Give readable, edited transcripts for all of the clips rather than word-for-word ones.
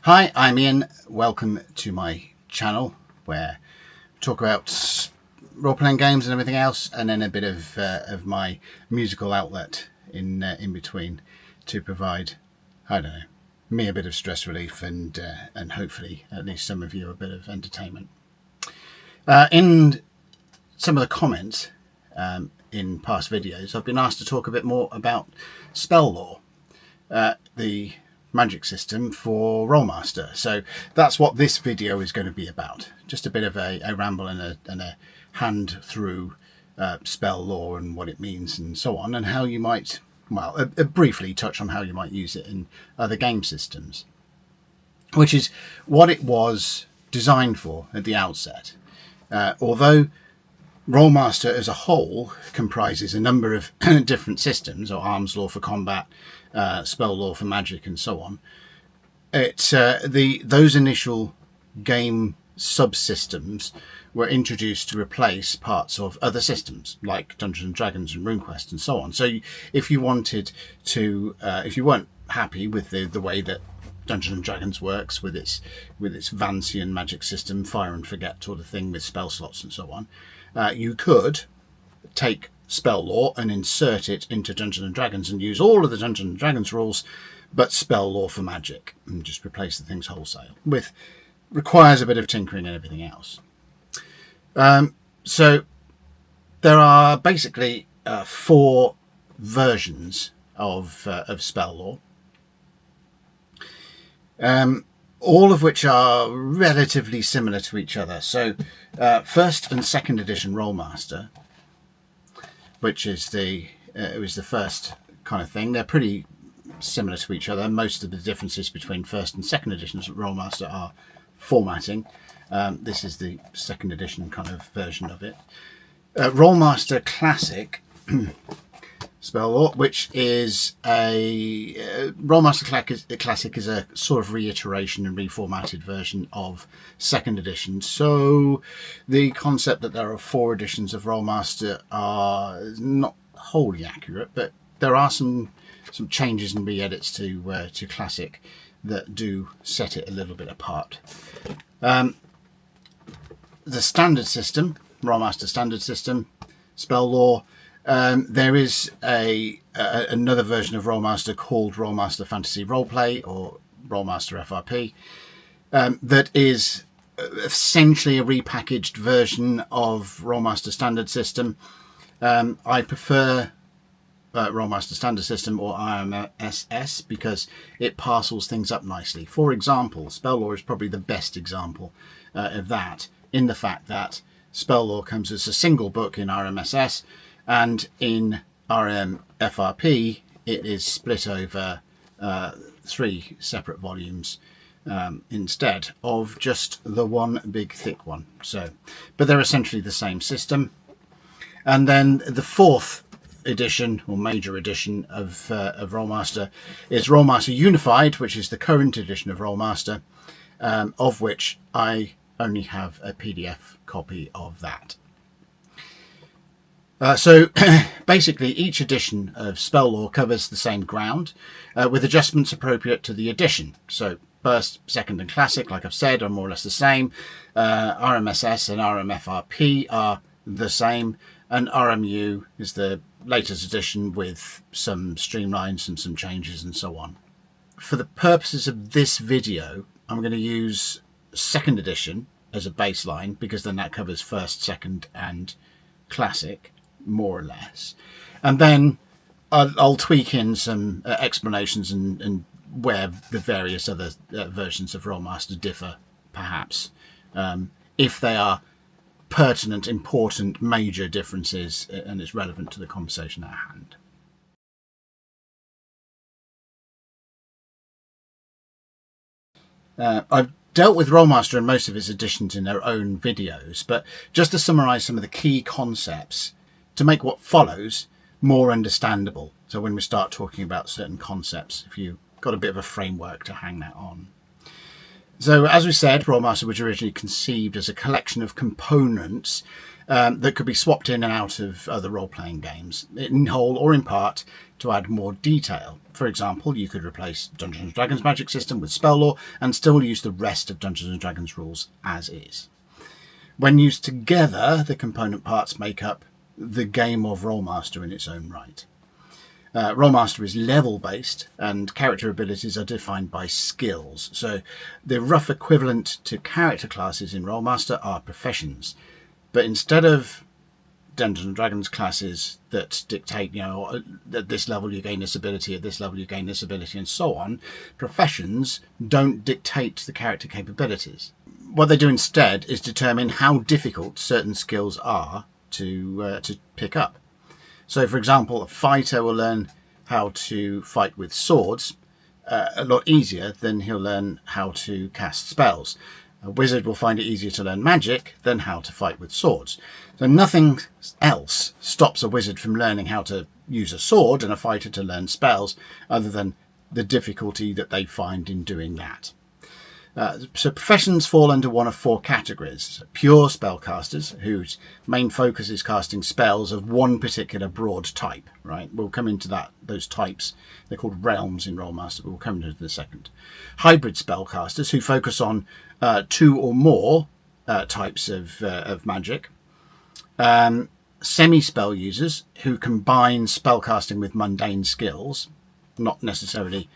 Hi, I'm Ian. Welcome to my channel where I talk about role-playing games and everything else, and then a bit of my musical outlet in between to provide, I don't know, me a bit of stress relief and hopefully at least some of you a bit of entertainment. In some of the comments in past videos, I've been asked to talk a bit more about spell lore, the magic system for Rolemaster. So that's what this video is going to be about. Just a bit of a ramble and a hand through spell lore and what it means and so on, and how you might, well, briefly touch on how you might use it in other game systems, which is what it was designed for at the outset. Although Rolemaster as a whole comprises a number of different systems, or arms lore for combat, spell lore for magic, and so on. Those initial game subsystems were introduced to replace parts of other systems like Dungeons and Dragons and RuneQuest and so on. So if you wanted to, if you weren't happy with the way that Dungeons and Dragons works with its Vancian magic system, fire and forget sort of thing with spell slots and so on, you could take spell lore and insert it into Dungeons and Dragons and use all of the Dungeons and Dragons rules, but spell lore for magic, and just replace the things wholesale. Requires a bit of tinkering and everything else. So there are basically 4 versions of spell lore. All of which are relatively similar to each other. So, first and second edition Rolemaster, which is it was the first kind of thing. They're pretty similar to each other. Most of the differences between first and second editions of Rolemaster are formatting. This is the second edition kind of version of it. Rolemaster Classic spell lore, which is Rolemaster Classic is a sort of reiteration and reformatted version of second edition. So the concept that there are 4 editions of Rolemaster are not wholly accurate, but there are some changes and re-edits to Classic that do set it a little bit apart. The standard system, Rolemaster standard system, spell lore. There is another version of Rolemaster called Rolemaster Fantasy Roleplay, or Rolemaster FRP, that is essentially a repackaged version of Rolemaster Standard System. I prefer Rolemaster Standard System, or RMSS, because it parcels things up nicely. For example, spell lore is probably the best example of that, in the fact that spell lore comes as a single book in RMSS, and in RMFRP, it is split over 3 separate volumes instead of just the one big thick one. So, but they're essentially the same system. And then the 4th edition, or major edition of Rolemaster, is Rolemaster Unified, which is the current edition of Rolemaster, of which I only have a PDF copy of that. So basically each edition of spell lore covers the same ground, with adjustments appropriate to the edition. So first, second and classic, like I've said, are more or less the same. RMSS and RMFRP are the same, and RMU is the latest edition with some streamlines and some changes and so on. For the purposes of this video, I'm going to use second edition as a baseline, because then that covers first, second and classic, more or less, and then I'll tweak in some explanations and where the various other versions of Rolemaster differ, perhaps, if they are pertinent, important, major differences, and it's relevant to the conversation at hand. I've dealt with Rolemaster and most of its editions in their own videos, but just to summarise some of the key concepts to make what follows more understandable. So when we start talking about certain concepts, if you've got a bit of a framework to hang that on. So as we said, Rolemaster was originally conceived as a collection of components that could be swapped in and out of other role-playing games, in whole or in part, to add more detail. For example, you could replace Dungeons and Dragons magic system with spell lore and still use the rest of Dungeons and Dragons rules as is. When used together, the component parts make up the game of Rolemaster in its own right. Rolemaster is level based and character abilities are defined by skills. So the rough equivalent to character classes in Rolemaster are professions. But instead of Dungeons and Dragons classes that dictate, at this level you gain this ability, at this level you gain this ability, and so on, professions don't dictate the character capabilities. What they do instead is determine how difficult certain skills are to pick up. So, for example, a fighter will learn how to fight with swords a lot easier than he'll learn how to cast spells. A wizard will find it easier to learn magic than how to fight with swords. So nothing else stops a wizard from learning how to use a sword and a fighter to learn spells other than the difficulty that they find in doing that. So professions fall under one of four categories. Pure spellcasters, whose main focus is casting spells of one particular broad type, right? We'll come into those types. They're called realms in Rolemaster, but we'll come into it in a second. Hybrid spellcasters, who focus on two or more types of magic. Semi-spell users, who combine spellcasting with mundane skills, not necessarily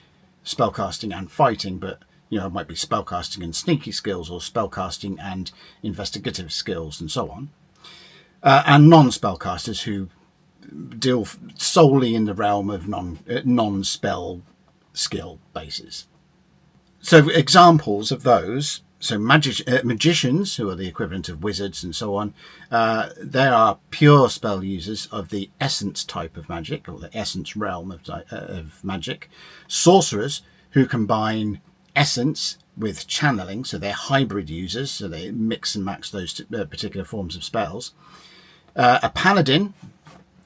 spellcasting and fighting, but it might be spellcasting and sneaky skills, or spellcasting and investigative skills, and so on. And non-spellcasters, who deal solely in the realm of non-spell skill bases. So examples of those, so magicians, who are the equivalent of wizards and so on, they are pure spell users of the essence type of magic, or the essence realm of magic. Sorcerers, who combine essence with channeling, so they're hybrid users, so they mix and match those particular forms of spells. A paladin,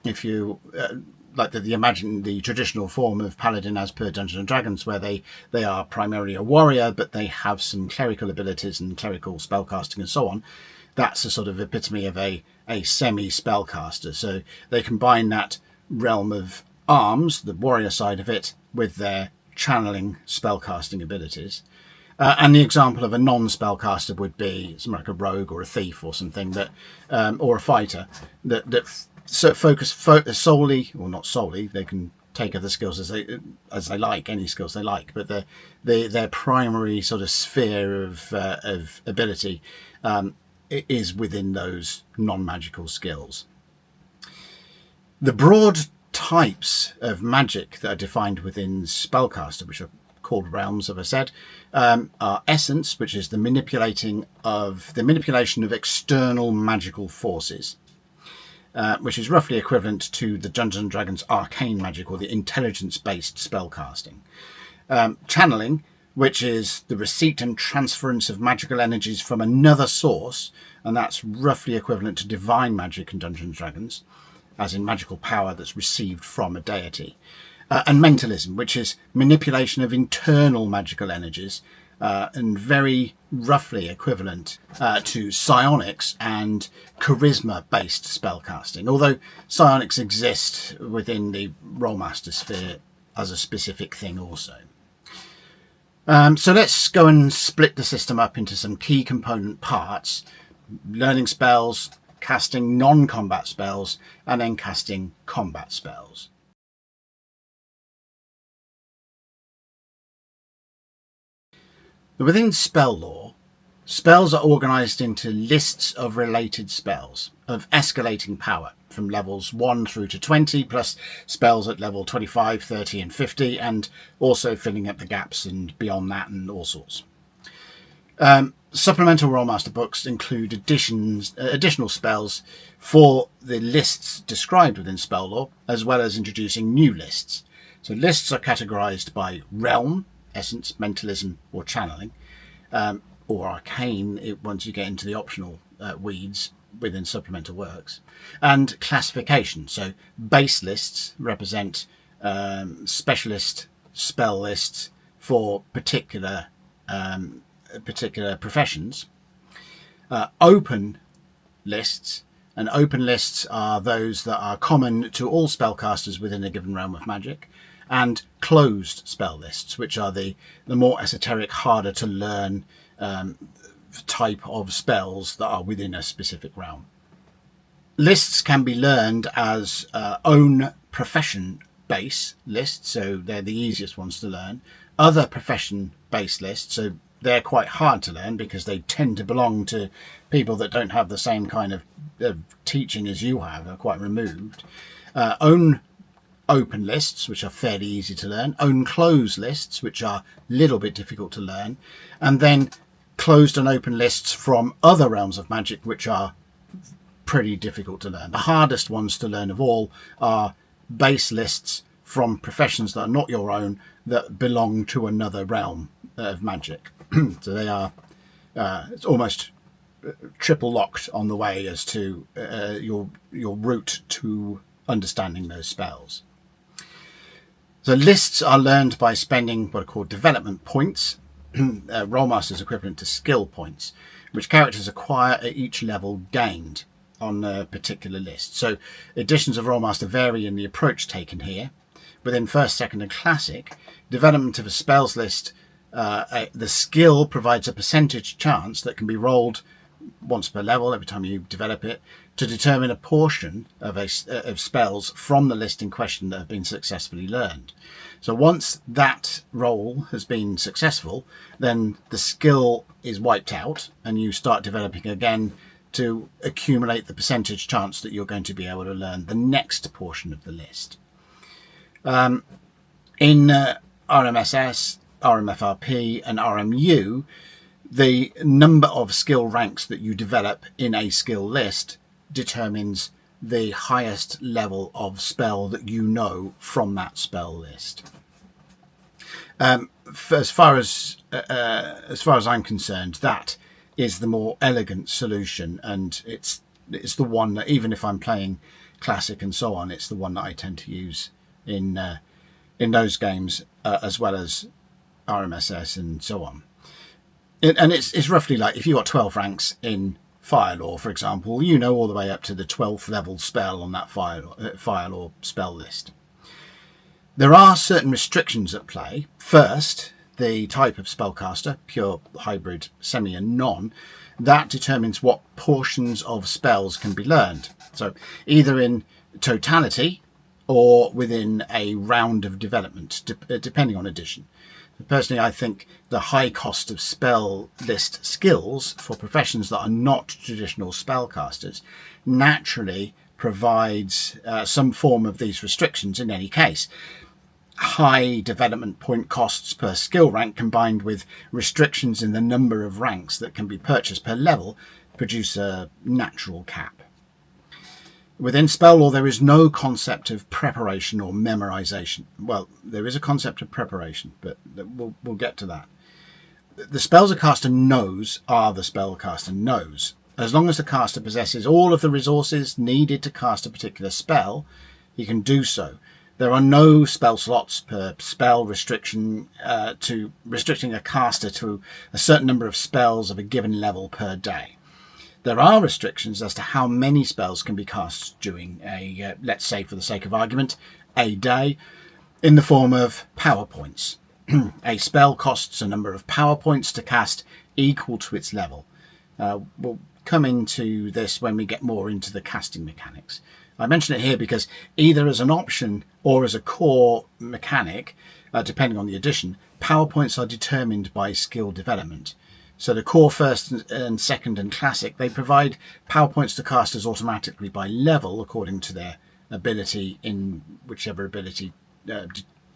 if you imagine the traditional form of paladin as per Dungeons and Dragons, where they are primarily a warrior, but they have some clerical abilities and clerical spellcasting and so on. That's a sort of epitome of a semi-spellcaster. So they combine that realm of arms, the warrior side of it, with their channeling spellcasting abilities. And the example of a non-spellcaster would be something like a rogue or a thief or something or a fighter that focus solely, or not solely, they can take other skills as they like, any skills they like, but their primary sort of sphere of ability is within those non-magical skills. The broad types of magic that are defined within spellcaster, which are called realms, as I said, are essence, which is the manipulation of external magical forces, which is roughly equivalent to the Dungeons and Dragons arcane magic, or the intelligence-based spellcasting. Channeling, which is the receipt and transference of magical energies from another source, and that's roughly equivalent to divine magic in Dungeons and Dragons, as in magical power that's received from a deity. And mentalism, which is manipulation of internal magical energies, and very roughly equivalent to psionics and charisma-based spellcasting, although psionics exist within the Rolemaster sphere as a specific thing also. So let's go and split the system up into some key component parts: learning spells, casting non-combat spells, and then casting combat spells. Within spell lore, spells are organised into lists of related spells of escalating power from levels 1 through to 20, plus spells at level 25, 30 and 50, and also filling up the gaps and beyond that and all sorts. Supplemental Rolemaster books include additional spells for the lists described within spell lore, as well as introducing new lists. So lists are categorized by realm, essence, mentalism, or channeling, or arcane once you get into the optional weeds within supplemental works, and classification. So base lists represent specialist spell lists for particular professions. Open lists And open lists are those that are common to all spellcasters within a given realm of magic. And closed spell lists, which are the more esoteric, harder to learn type of spells that are within a specific realm. Lists can be learned as own profession base lists, so they're the easiest ones to learn. Other profession based lists, so they're quite hard to learn because they tend to belong to people that don't have the same kind of teaching as you have, are quite removed. Own open lists, which are fairly easy to learn. Own closed lists, which are a little bit difficult to learn. And then closed and open lists from other realms of magic, which are pretty difficult to learn. The hardest ones to learn of all are base lists from professions that are not your own, that belong to another realm of magic. So they are it's almost triple locked on the way as to your route to understanding those spells. So lists are learned by spending what are called development points, Rolemaster's equivalent to skill points, which characters acquire at each level gained on a particular list. So editions of Rolemaster vary in the approach taken here. Within first, second and classic, development of a spells list, the skill provides a percentage chance that can be rolled once per level every time you develop it to determine a portion of spells from the list in question that have been successfully learned. So once that roll has been successful, then the skill is wiped out and you start developing again to accumulate the percentage chance that you're going to be able to learn the next portion of the list. In RMSS, RMFRP and RMU, the number of skill ranks that you develop in a skill list determines the highest level of spell that you know from that spell list. As far as I'm concerned, that is the more elegant solution, and it's the one that, even if I'm playing classic and so on, it's the one that I tend to use in those games, as well as RMSS and so on. And it's roughly like if you got 12 ranks in Firelore, for example, you know all the way up to the 12th level spell on that Firelore spell list. There are certain restrictions at play. First, the type of spellcaster, pure, hybrid, semi and non, that determines what portions of spells can be learned. So either in totality or within a round of development, depending on edition. Personally, I think the high cost of spell list skills for professions that are not traditional spellcasters naturally provides some form of these restrictions in any case. High development point costs per skill rank combined with restrictions in the number of ranks that can be purchased per level produce a natural cap. Within Spell there is no concept of preparation or memorization. Well, there is a concept of preparation, but we'll get to that. The spells a caster knows are the spellcaster knows. As long as the caster possesses all of the resources needed to cast a particular spell, he can do so. There are no spell slots per spell restricting a caster to a certain number of spells of a given level per day. There are restrictions as to how many spells can be cast during a, let's say for the sake of argument, a day, in the form of power points. A spell costs a number of power points to cast equal to its level. We'll come into this when we get more into the casting mechanics. I mention it here because either as an option or as a core mechanic, depending on the edition, power points are determined by skill development. So the core first and second and classic, they provide power points to casters automatically by level according to their ability in whichever ability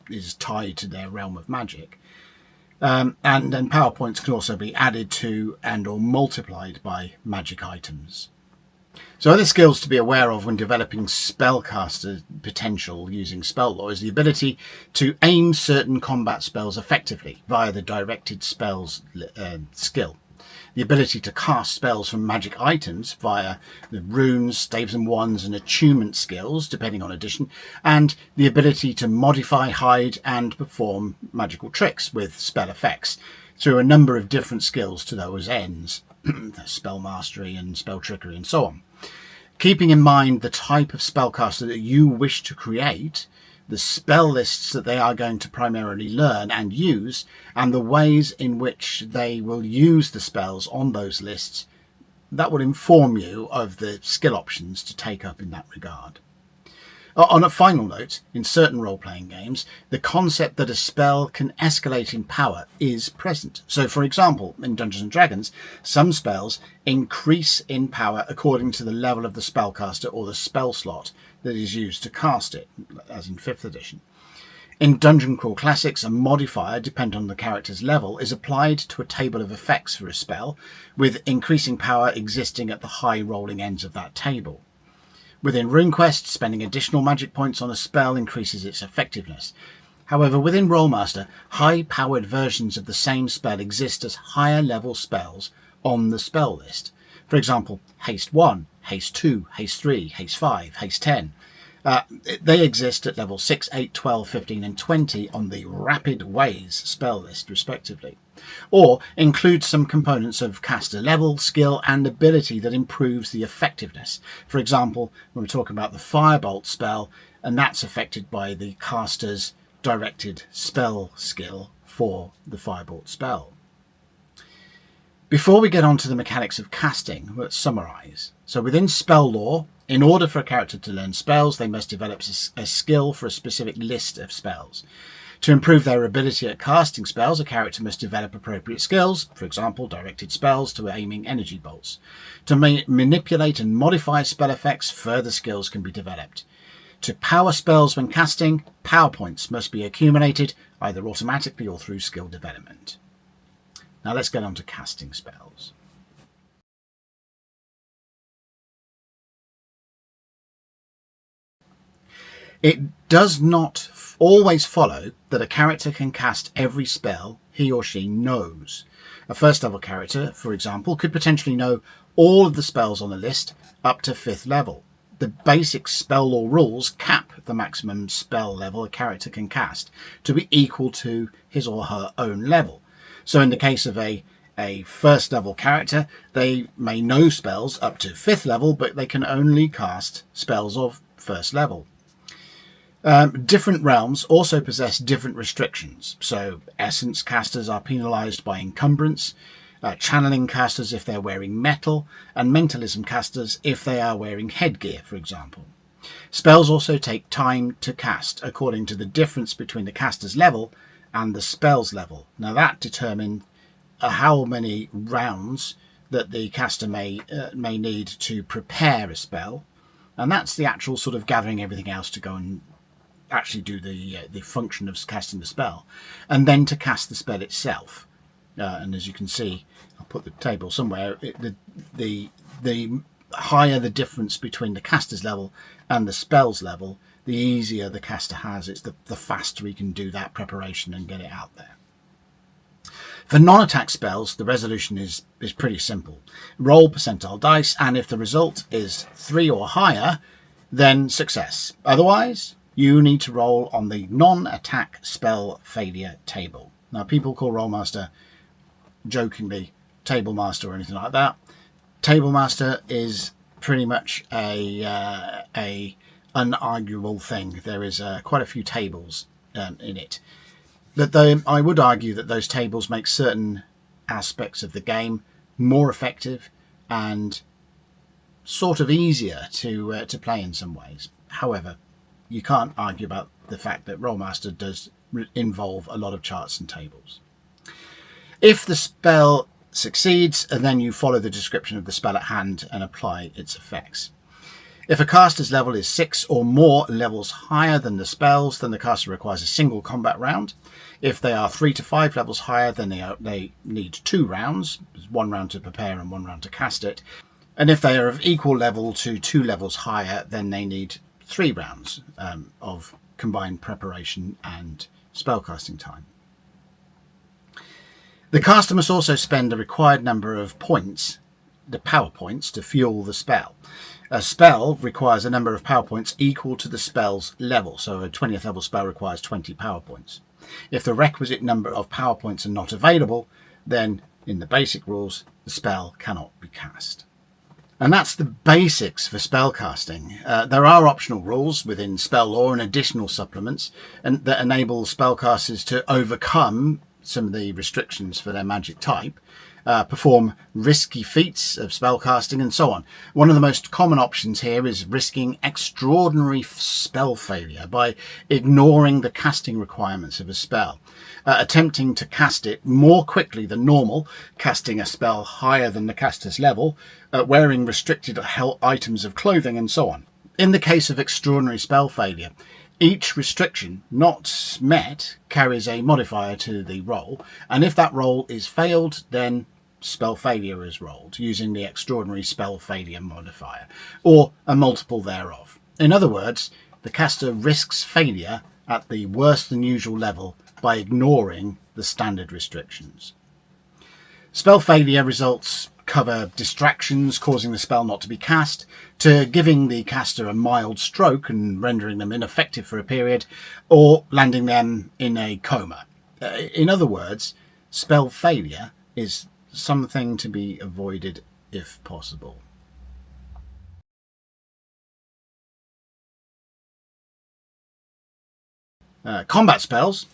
is tied to their realm of magic. And then power points can also be added to and or multiplied by magic items. So other skills to be aware of when developing spellcaster potential using spell lore is the ability to aim certain combat spells effectively via the directed spells skill. The ability to cast spells from magic items via the runes, staves and wands and attunement skills, depending on edition, and the ability to modify, hide and perform magical tricks with spell effects through a number of different skills to those ends, spell mastery and spell trickery and so on. keeping in mind the type of spellcaster that you wish to create, the spell lists that they are going to primarily learn and use, and the ways in which they will use the spells on those lists, that will inform you of the skill options to take up in that regard. On a final note, in certain role-playing games, the concept that a spell can escalate in power is present. So, for example, in Dungeons & Dragons, some spells increase in power according to the level of the spellcaster or the spell slot that is used to cast it, as in 5th edition. In Dungeon Crawl Classics, a modifier, depending on the character's level, is applied to a table of effects for a spell, with increasing power existing at the high rolling ends of that table. Within RuneQuest, spending additional magic points on a spell increases its effectiveness. However, within Rolemaster, high-powered versions of the same spell exist as higher-level spells on the spell list. For example, Haste 1, Haste 2, Haste 3, Haste 5, Haste 10. They exist at level 6, 8, 12, 15 and 20 on the Rapid Ways spell list, respectively. Or include some components of caster level, skill and ability that improves the effectiveness. For example, when we're talking about the Firebolt spell, and that's affected by the caster's directed spell skill for the Firebolt spell. Before we get on to the mechanics of casting, let's summarise. So within spell lore, in order for a character to learn spells, they must develop a skill for a specific list of spells. To improve their ability at casting spells, a character must develop appropriate skills, for example, directed spells to aiming energy bolts. To manipulate and modify spell effects, further skills can be developed. To power spells when casting, power points must be accumulated, either automatically or through skill development. Now let's get on to casting spells. It does not always follow that a character can cast every spell he or she knows. A first level character, for example, could potentially know all of the spells on the list up to 5th level. The basic spell lore rules cap the maximum spell level a character can cast to be equal to his or her own level. So in the case of a first level character, they may know spells up to 5th level, but they can only cast spells of 1st level. Different realms also possess different restrictions. So essence casters are penalised by encumbrance, channeling casters if they're wearing metal, and mentalism casters if they are wearing headgear, for example. Spells also take time to cast according to the difference between the caster's level and the spell's level. Now that determines how many rounds that the caster may need to prepare a spell, and that's the actual sort of gathering everything else to go and actually do the function of casting the spell, and then to cast the spell itself. And as you can see, I'll put the table somewhere. The higher the difference between the caster's level and the spell's level, the easier the caster has. It's the faster he can do that preparation and get it out there. For non-attack spells, the resolution is pretty simple. Roll percentile dice, and if the result is 3 or higher, then success. Otherwise, you need to roll on the non-attack spell failure table. Now, people call Rolemaster, jokingly, Table Master or anything like that. Table Master is pretty much a unarguable thing. There is quite a few tables in it. But I would argue that those tables make certain aspects of the game more effective and sort of easier to play in some ways. However, you can't argue about the fact that Rolemaster does involve a lot of charts and tables. If the spell succeeds, and then you follow the description of the spell at hand and apply its effects. If a caster's level is 6 or more levels higher than the spells, then the caster requires a single combat round. If they are 3 to 5 levels higher, then they need 2 rounds, 1 round to prepare and 1 round to cast it. And if they are of equal level to 2 levels higher, then they need 3 rounds of combined preparation and spellcasting time. The caster must also spend a required number of points, the power points, to fuel the spell. A spell requires a number of power points equal to the spell's level, so a 20th level spell requires 20 power points. If the requisite number of power points are not available, then in the basic rules, the spell cannot be cast. And that's the basics for spellcasting. There are optional rules within spell lore and additional supplements that enable spellcasters to overcome some of the restrictions for their magic type, perform risky feats of spellcasting, and so on. One of the most common options here is risking extraordinary spell failure by ignoring the casting requirements of a spell. Attempting to cast it more quickly than normal, casting a spell higher than the caster's level, wearing restricted items of clothing, and so on. In the case of extraordinary spell failure, each restriction not met carries a modifier to the roll, and if that roll is failed, then spell failure is rolled using the extraordinary spell failure modifier, or a multiple thereof. In other words, the caster risks failure at the worse than usual level by ignoring the standard restrictions. Spell failure results cover distractions causing the spell not to be cast, to giving the caster a mild stroke and rendering them ineffective for a period, or landing them in a coma. In other words, spell failure is something to be avoided if possible. Combat spells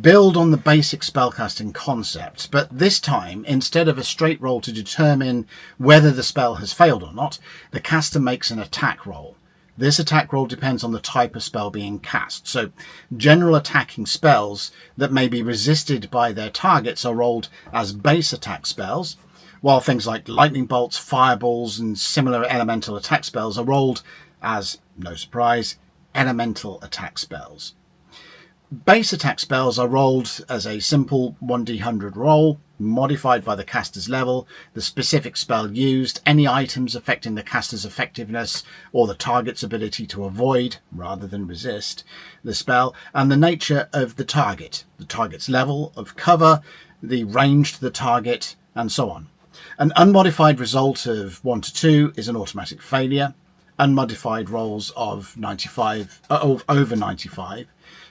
build on the basic spellcasting concepts, but this time, instead of a straight roll to determine whether the spell has failed or not, the caster makes an attack roll. This attack roll depends on the type of spell being cast. So general attacking spells that may be resisted by their targets are rolled as base attack spells, while things like lightning bolts, fireballs, and similar elemental attack spells are rolled as, no surprise, elemental attack spells. Base attack spells are rolled as a simple 1d100 roll, modified by the caster's level, the specific spell used, any items affecting the caster's effectiveness or the target's ability to avoid, rather than resist, the spell, and the nature of the target's level of cover, the range to the target, and so on. An unmodified result of 1 to 2 is an automatic failure. Unmodified rolls of over 95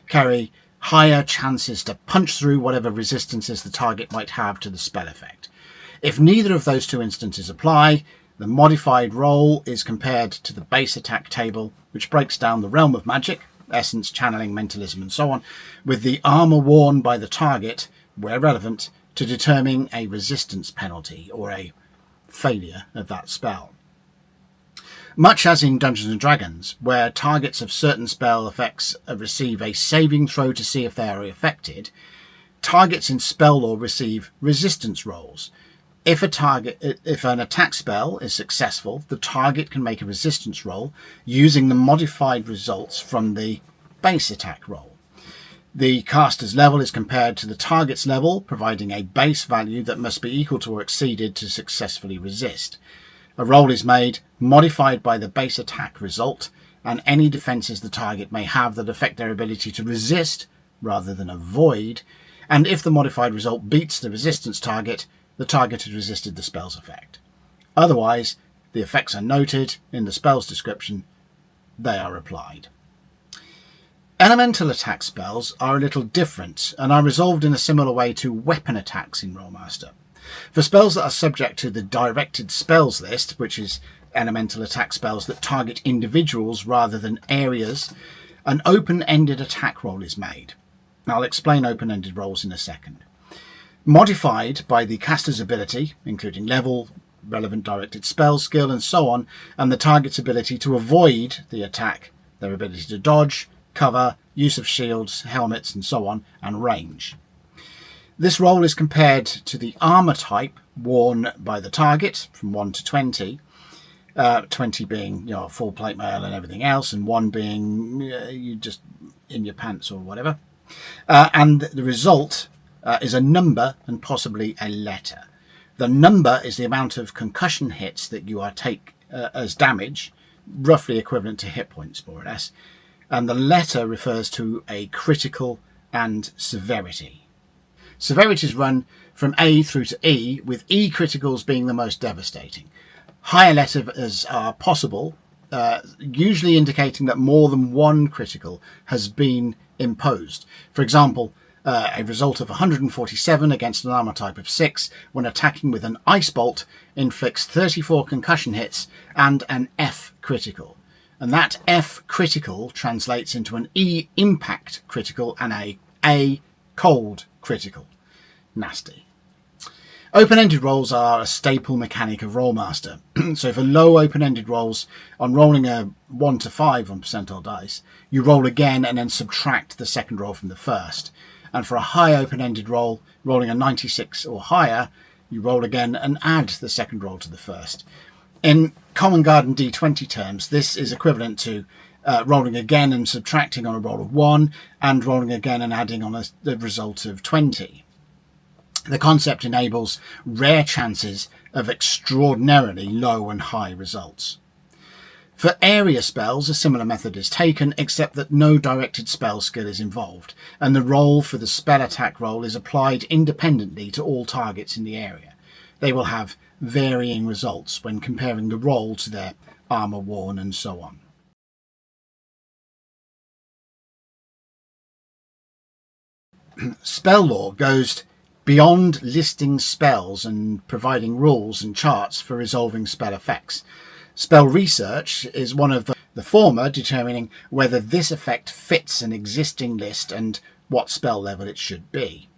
carry higher chances to punch through whatever resistances the target might have to the spell effect. If neither of those two instances apply, the modified roll is compared to the base attack table, which breaks down the realm of magic, essence, channeling, mentalism, and so on, with the armor worn by the target, where relevant, to determine a resistance penalty or a failure of that spell. Much as in Dungeons & Dragons, where targets of certain spell effects receive a saving throw to see if they are affected, targets in spell lore receive resistance rolls. If an attack spell is successful, the target can make a resistance roll using the modified results from the base attack roll. The caster's level is compared to the target's level, providing a base value that must be equal to or exceeded to successfully resist. A roll is made, modified by the base attack result, and any defences the target may have that affect their ability to resist rather than avoid, and if the modified result beats the resistance target, the target has resisted the spell's effect. Otherwise, the effects are noted in the spell's description. They are applied. Elemental attack spells are a little different and are resolved in a similar way to weapon attacks in Rolemaster. For spells that are subject to the directed spells list, which is elemental attack spells that target individuals rather than areas, an open-ended attack roll is made. I'll explain open-ended rolls in a second. Modified by the caster's ability, including level, relevant directed spell skill, and so on, and the target's ability to avoid the attack, their ability to dodge, cover, use of shields, helmets, and so on, and range. This roll is compared to the armour type worn by the target from 1 to 20, 20 being full plate mail and everything else, and 1 being you just in your pants or whatever. And the result is a number and possibly a letter. The number is the amount of concussion hits that you are take as damage, roughly equivalent to hit points more or less, and the letter refers to a critical and severity. Severities run from A through to E, with E criticals being the most devastating. Higher letters are possible, usually indicating that more than one critical has been imposed. For example, a result of 147 against an armor type of 6 when attacking with an Ice Bolt, inflicts 34 concussion hits and an F critical. And that F critical translates into an E impact critical and A cold critical. Nasty. Open-ended rolls are a staple mechanic of Rolemaster. So for low open-ended rolls, on rolling a 1 to 5 on percentile dice, you roll again and then subtract the second roll from the first. And for a high open-ended roll, rolling a 96 or higher, you roll again and add the second roll to the first. In Common Garden D20 terms, this is equivalent to rolling again and subtracting on a roll of 1, and rolling again and adding on the result of 20. The concept enables rare chances of extraordinarily low and high results. For area spells, a similar method is taken, except that no directed spell skill is involved, and the roll for the spell attack roll is applied independently to all targets in the area. They will have varying results when comparing the roll to their armor worn and so on. Spell lore goes beyond listing spells and providing rules and charts for resolving spell effects. Spell research is one of the former, determining whether this effect fits an existing list and what spell level it should be.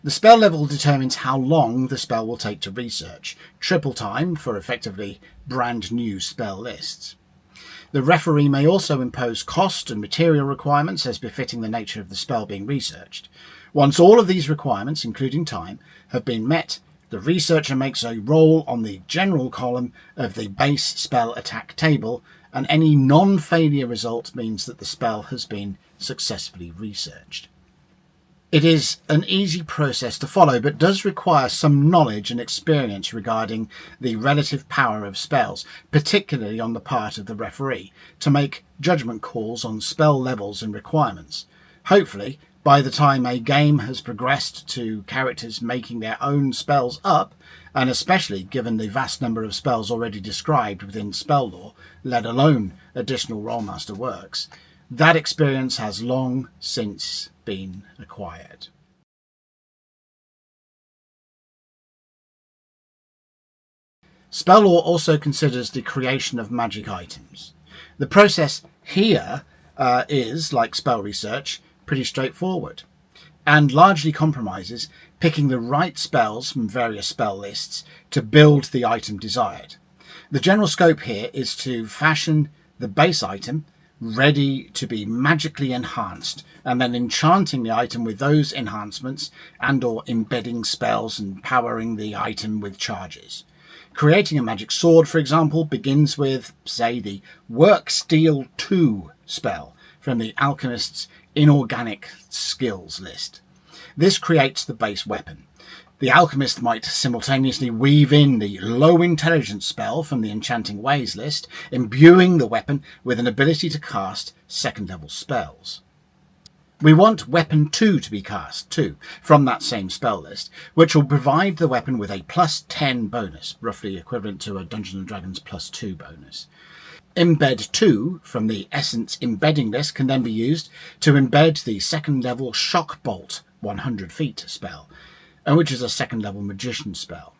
The spell level determines how long the spell will take to research, triple time for effectively brand new spell lists. The referee may also impose cost and material requirements as befitting the nature of the spell being researched. Once all of these requirements, including time, have been met, the researcher makes a roll on the general column of the base spell attack table, and any non-failure result means that the spell has been successfully researched. It is an easy process to follow, but does require some knowledge and experience regarding the relative power of spells, particularly on the part of the referee, to make judgment calls on spell levels and requirements. Hopefully, by the time a game has progressed to characters making their own spells up, and especially given the vast number of spells already described within spell lore, let alone additional Rolemaster works, that experience has long since been acquired. Spell lore also considers the creation of magic items. The process here is, like spell research, pretty straightforward, and largely compromises picking the right spells from various spell lists to build the item desired. The general scope here is to fashion the base item ready to be magically enhanced, and then enchanting the item with those enhancements and or embedding spells and powering the item with charges. Creating a magic sword, for example, begins with, say, the Work Steel 2 spell from the Alchemist's Inorganic Skills list. This creates the base weapon. The alchemist might simultaneously weave in the Low Intelligence spell from the Enchanting Ways list, imbuing the weapon with an ability to cast second level spells. We want Weapon 2 to be cast too, from that same spell list, which will provide the weapon with a plus 10 bonus, roughly equivalent to a Dungeons & Dragons plus 2 bonus. Embed 2 from the Essence Embedding list can then be used to embed the second level Shock Bolt 100 feet spell, which is a second level Magician spell.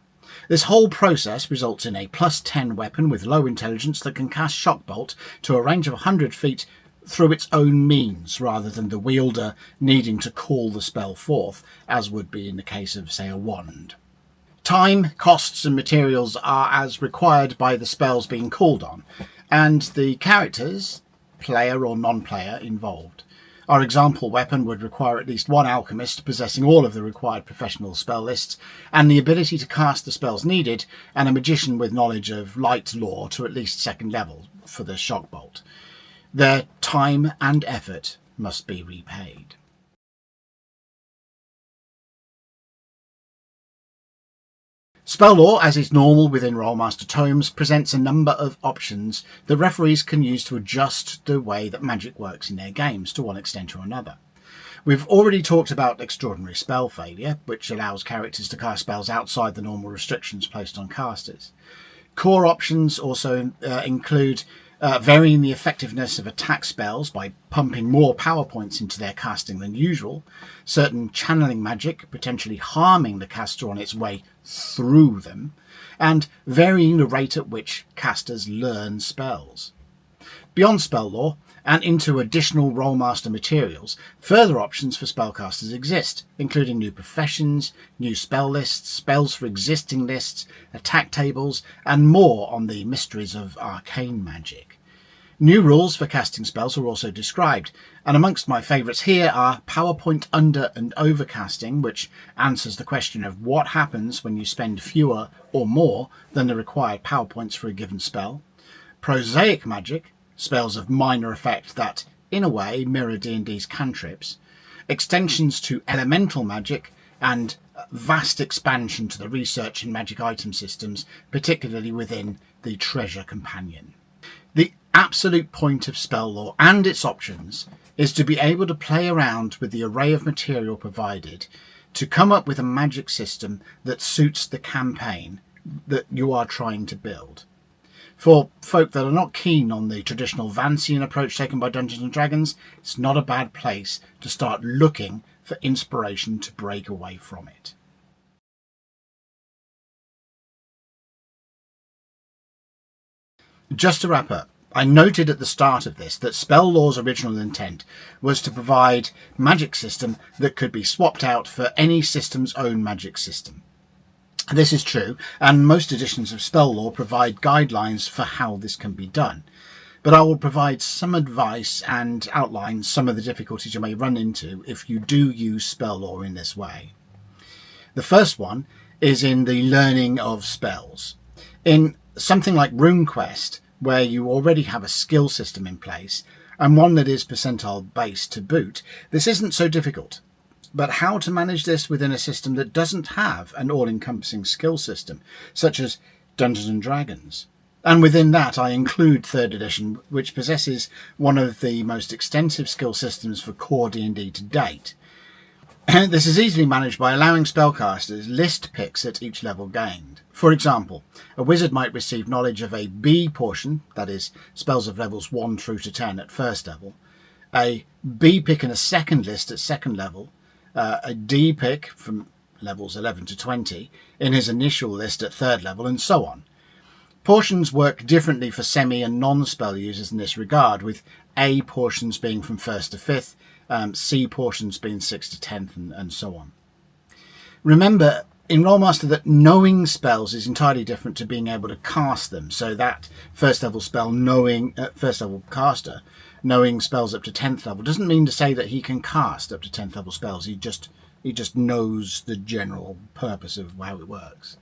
This whole process results in a plus 10 weapon with low intelligence that can cast Shock Bolt to a range of 100 feet through its own means, rather than the wielder needing to call the spell forth, as would be in the case of, say, a wand. Time, costs and materials are as required by the spells being called on, and the characters, player or non-player, involved. Our example weapon would require at least one alchemist possessing all of the required professional spell lists and the ability to cast the spells needed, and a magician with knowledge of light lore to at least second level for the Shock Bolt. Their time and effort must be repaid. Spell lore, as is normal within Rolemaster tomes, presents a number of options that referees can use to adjust the way that magic works in their games to one extent or another. We've already talked about extraordinary spell failure, which allows characters to cast spells outside the normal restrictions placed on casters. Core options also include varying the effectiveness of attack spells by pumping more power points into their casting than usual, certain channeling magic potentially harming the caster on its way through them, and varying the rate at which casters learn spells. Beyond spell lore, and into additional Rolemaster materials, further options for spellcasters exist, including new professions, new spell lists, spells for existing lists, attack tables, and more on the mysteries of arcane magic. New rules for casting spells are also described, and amongst my favourites here are PowerPoint under and over casting, which answers the question of what happens when you spend fewer or more than the required power points for a given spell, prosaic magic, spells of minor effect that, in a way, mirror D&D's cantrips, extensions to elemental magic, and vast expansion to the research in magic item systems, particularly within the Treasure Companion. The absolute point of spell lore and its options is to be able to play around with the array of material provided to come up with a magic system that suits the campaign that you are trying to build. For folk that are not keen on the traditional Vancian approach taken by Dungeons & Dragons, it's not a bad place to start looking for inspiration to break away from it. Just to wrap up, I noted at the start of this that spell lore's original intent was to provide a magic system that could be swapped out for any system's own magic system. This is true, and most editions of spell lore provide guidelines for how this can be done. But I will provide some advice and outline some of the difficulties you may run into if you do use spell lore in this way. The first one is in the learning of spells. In something like RuneQuest, where you already have a skill system in place, and one that is percentile based to boot, this isn't so difficult. But how to manage this within a system that doesn't have an all-encompassing skill system, such as Dungeons & Dragons? And within that I include 3rd edition, which possesses one of the most extensive skill systems for core D&D to date. This is easily managed by allowing spellcasters list picks at each level gained. For example, a wizard might receive knowledge of a B portion, that is, spells of levels 1 through to 10 at 1st level, a B pick in a second list at 2nd level, a D pick from levels 11 to 20 in his initial list at 3rd level, and so on. Portions work differently for semi and non-spell users in this regard, with A portions being from 1st to 5th, C portions being 6th to 10th, and so on. Remember in Rolemaster that knowing spells is entirely different to being able to cast them, so that 1st level spell first level caster knowing spells up to 10th level doesn't mean to say that he can cast up to 10th level spells. He just knows the general purpose of how it works.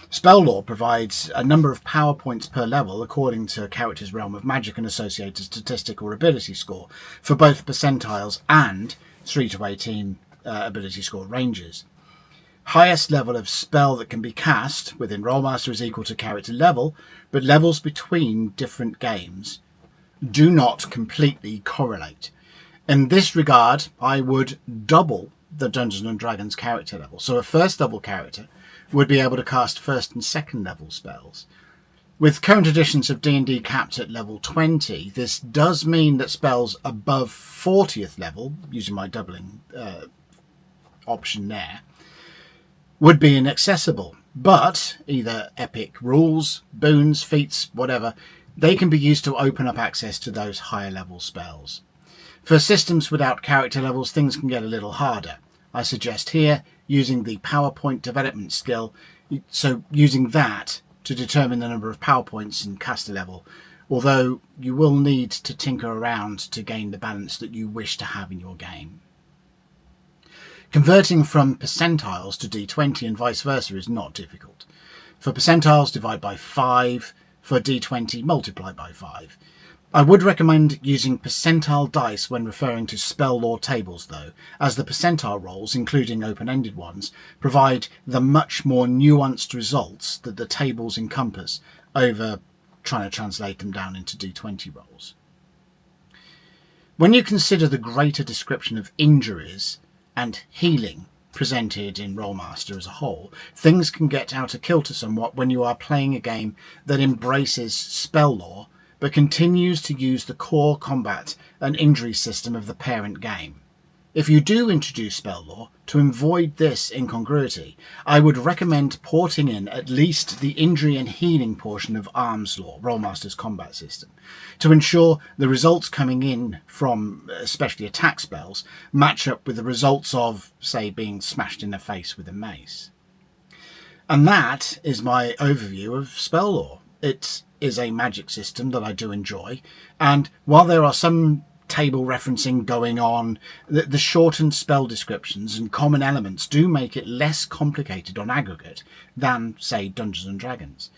Spell lore provides a number of power points per level according to a character's realm of magic and associated statistic or ability score for both percentiles and 3 to 18 ability score ranges. Highest level of spell that can be cast within Rolemaster is equal to character level, but levels between different games do not completely correlate. In this regard, I would double the Dungeons & Dragons character level. So a 1st level character would be able to cast 1st and 2nd level spells. With current editions of D&D capped at level 20, this does mean that spells above 40th level, using my doubling option there, would be inaccessible. But either epic rules, boons, feats, whatever, they can be used to open up access to those higher level spells. For systems without character levels, things can get a little harder. I suggest here using the PowerPoint development skill, so using that to determine the number of power points and caster level, although you will need to tinker around to gain the balance that you wish to have in your game. Converting from percentiles to D20 and vice versa is not difficult. For percentiles, divide by 5. For D20, multiply by 5. I would recommend using percentile dice when referring to spell lore tables though, as the percentile rolls, including open-ended ones, provide the much more nuanced results that the tables encompass over trying to translate them down into D20 rolls. When you consider the greater description of injuries and healing presented in Rolemaster as a whole, things can get out of kilter somewhat when you are playing a game that embraces spell lore but continues to use the core combat and injury system of the parent game. If you do introduce spell lore, to avoid this incongruity, I would recommend porting in at least the injury and healing portion of Arms Lore, Rolemaster's combat system, to ensure the results coming in from especially attack spells match up with the results of, say, being smashed in the face with a mace. And that is my overview of spell lore. It is a magic system that I do enjoy, and while there are some table referencing going on, the shortened spell descriptions and common elements do make it less complicated on aggregate than, say, Dungeons and Dragons.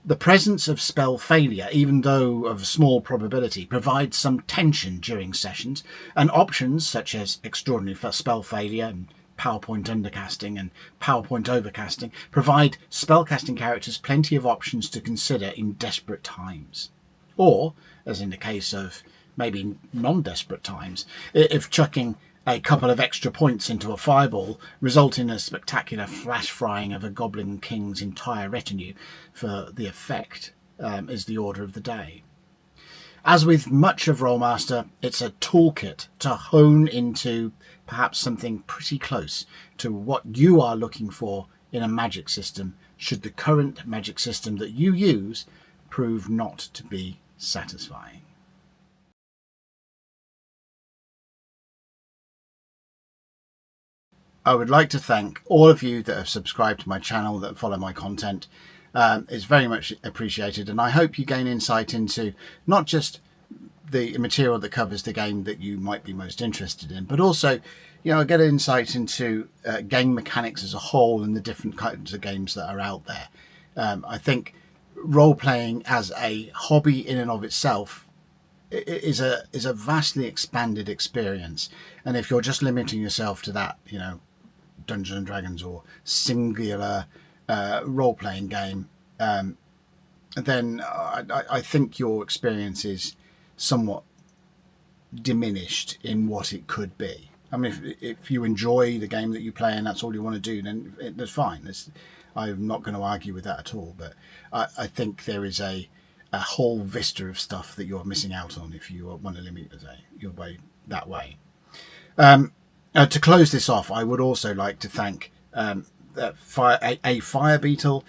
The presence of spell failure, even though of a small probability, provides some tension during sessions, and options such as extraordinary spell failure and PowerPoint undercasting and PowerPoint overcasting provide spellcasting characters plenty of options to consider in desperate times. Or, as in the case of maybe non-desperate times, if chucking a couple of extra points into a fireball result in a spectacular flash frying of a Goblin King's entire retinue for the effect, is the order of the day. As with much of Rolemaster, it's a toolkit to hone into perhaps something pretty close to what you are looking for in a magic system, should the current magic system that you use prove not to be satisfying. I would like to thank all of you that have subscribed to my channel, that follow my content. It's very much appreciated, and I hope you gain insight into not just the material that covers the game that you might be most interested in, but also, get an insight into game mechanics as a whole and the different kinds of games that are out there. I think role-playing as a hobby in and of itself is a vastly expanded experience, and if you're just limiting yourself to that, Dungeons and Dragons or singular role-playing game, then I think your experience is somewhat diminished in what it could be. I mean, if you enjoy the game that you play and that's all you want to do, then that's fine. I'm not going to argue with that at all. But I think there is a whole vista of stuff that you're missing out on if you want to limit your way that way. To close this off, I would also like to thank Fire Beetle,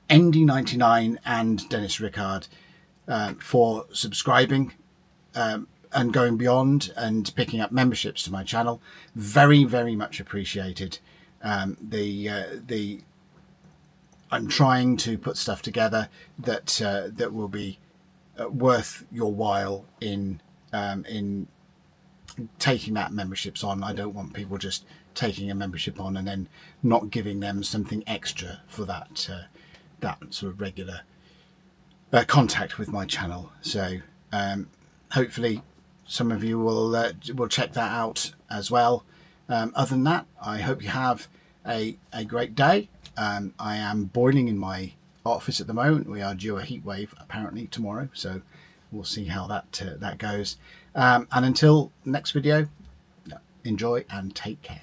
ND99 and Dennis Rickard for subscribing and going beyond and picking up memberships to my channel. Very, very much appreciated. I'm trying to put stuff together that will be worth your while in taking that memberships on. I don't want people just taking a membership on and then not giving them something extra for that sort of regular contact with my channel. So hopefully some of you will check that out as well. Other than that, I hope you have a great day. I am boiling in my office at the moment. We are due a heat wave apparently tomorrow, so we'll see how that goes. And until next video, enjoy and take care.